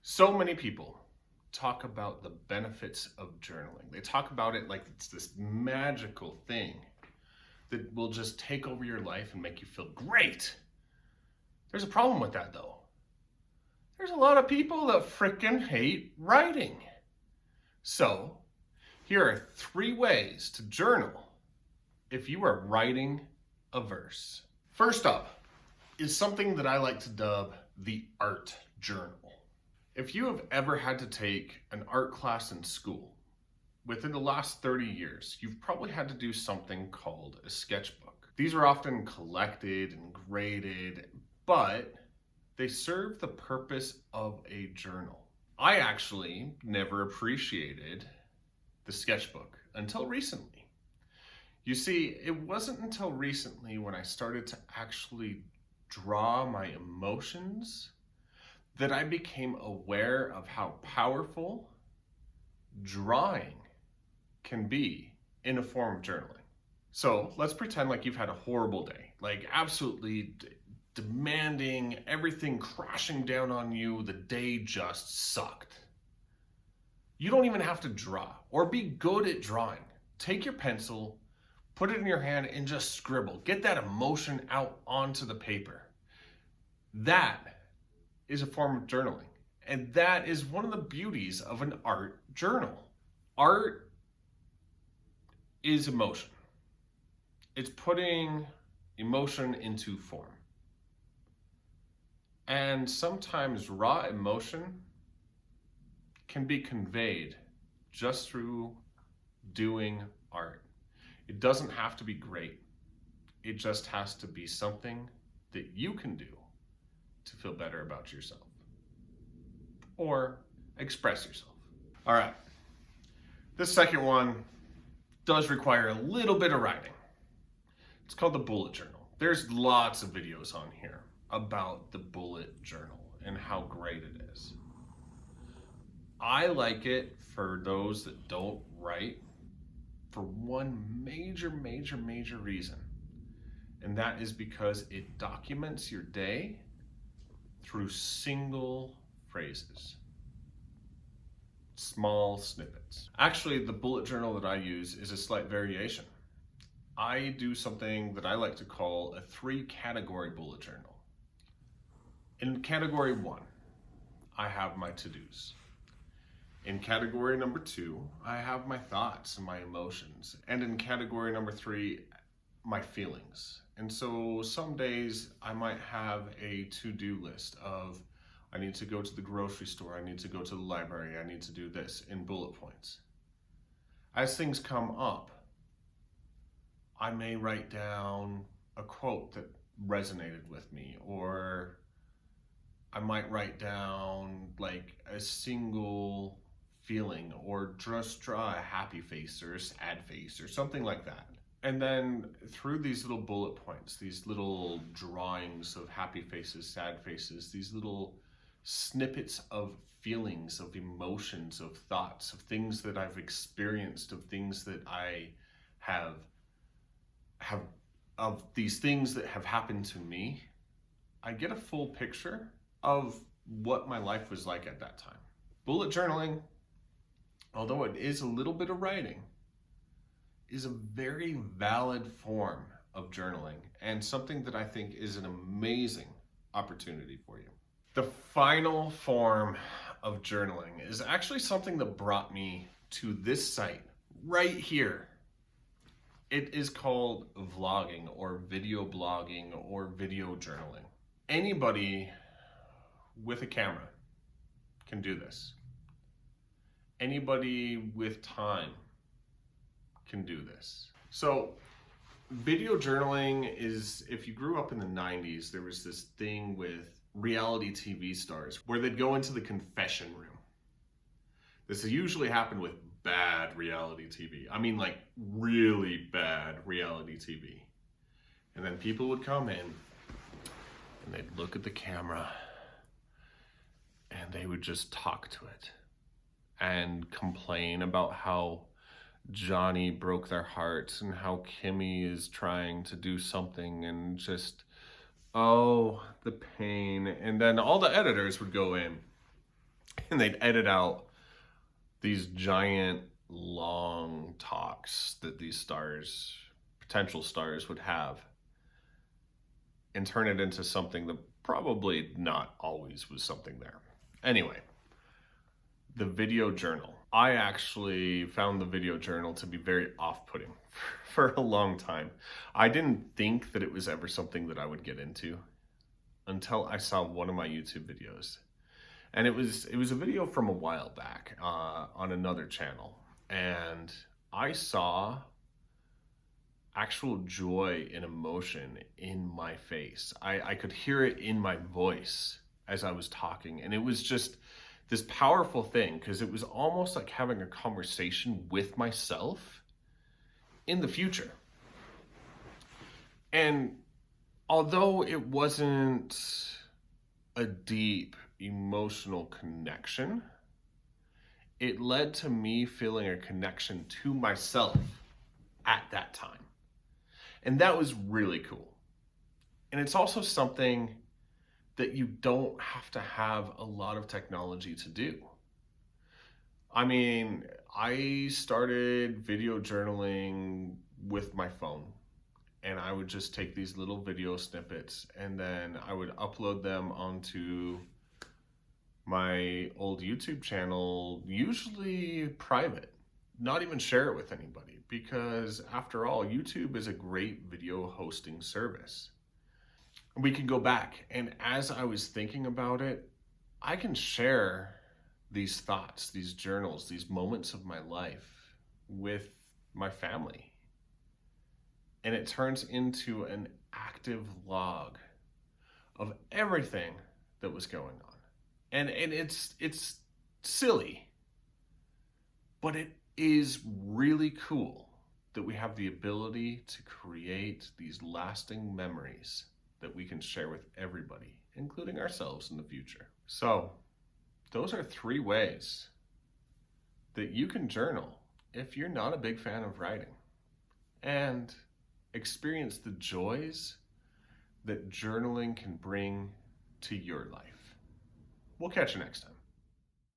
So many people talk about the benefits of journaling. They talk about it like it's this magical thing that will just take over your life and make you feel great. There's a problem with that though. There's a lot of people that frickin' hate writing. So, here are 3 ways to journal if you are writing a verse. First up is something that I like to dub the art journal. If you have ever had to take an art class in school, within the last 30 years, you've probably had to do something called a sketchbook. These are often collected and graded, but they serve the purpose of a journal. I actually never appreciated the sketchbook until recently. You see, it wasn't until recently when I started to actually draw my emotions that I became aware of how powerful drawing can be in a form of journaling. So let's pretend like you've had a horrible day, like absolutely demanding, everything crashing down on you, the day just sucked. You don't even have to draw or be good at drawing. Take your pencil, put it in your hand and just scribble. Get that emotion out onto the paper. That is a form of journaling. And that is one of the beauties of an art journal. Art is emotion. It's putting emotion into form. And sometimes raw emotion can be conveyed just through doing art. It doesn't have to be great. It just has to be something that you can do to feel better about yourself or express yourself. All right, this second one does require a little bit of writing. It's called the bullet journal. There's lots of videos on here about the bullet journal and how great it is. I like it for those that don't write for one major reason, and that is because it documents your day through single phrases, small snippets. Actually, the bullet journal that I use is a slight variation. I do something that I like to call a 3-category bullet journal. In category 1, I have my to-dos. In category number 2, I have my thoughts and my emotions. And in category number 3, my feelings. And so some days I might have a to-do list of I need to go to the grocery store, I need to go to the library, I need to do this in bullet points. As things come up, I may write down a quote that resonated with me, or I might write down like a single feeling, or just draw a happy face or a sad face or something like that. And then through these little bullet points, these little drawings of happy faces, sad faces, these little snippets of feelings, of emotions, of thoughts, of things that I've experienced, of things that I have of these things that have happened to me, I get a full picture of what my life was like at that time. Bullet journaling, although it is a little bit of writing, is a very valid form of journaling and something that I think is an amazing opportunity for you. The final form of journaling is actually something that brought me to this site right here. It is called vlogging or video blogging or video journaling. Anybody with a camera can do this. Anybody with time can do this. So video journaling is, if you grew up in the 90s, there was this thing with reality TV stars where they'd go into the confession room. This usually happened with bad reality TV. I mean, like really bad reality TV. And then people would come in and they'd look at the camera and they would just talk to it and complain about how Johnny broke their hearts and how Kimmy is trying to do something and just, oh, the pain. And then all the editors would go in and they'd edit out these giant long talks that these stars, potential stars, would have and turn it into something that probably not always was something there. Anyway, the video journal. I actually found the video journal to be very off-putting for a long time. I didn't think that it was ever something that I would get into until I saw one of my YouTube videos. And it was a video from a while back on another channel. And I saw actual joy and emotion in my face. I could hear it in my voice as I was talking. And it was just this powerful thing, because it was almost like having a conversation with myself in the future. And although it wasn't a deep emotional connection, it led to me feeling a connection to myself at that time. And that was really cool. And it's also something that you don't have to have a lot of technology to do. I mean, I started video journaling with my phone, and I would just take these little video snippets and then I would upload them onto my old YouTube channel, usually private, not even share it with anybody, because after all, YouTube is a great video hosting service. We can go back, and as I was thinking about it, I can share these thoughts, these journals, these moments of my life with my family. And it turns into an active log of everything that was going on. And it's silly, but it is really cool that we have the ability to create these lasting memories that we can share with everybody, including ourselves in the future. So those are 3 ways that you can journal if you're not a big fan of writing, and experience the joys that journaling can bring to your life. We'll catch you next time.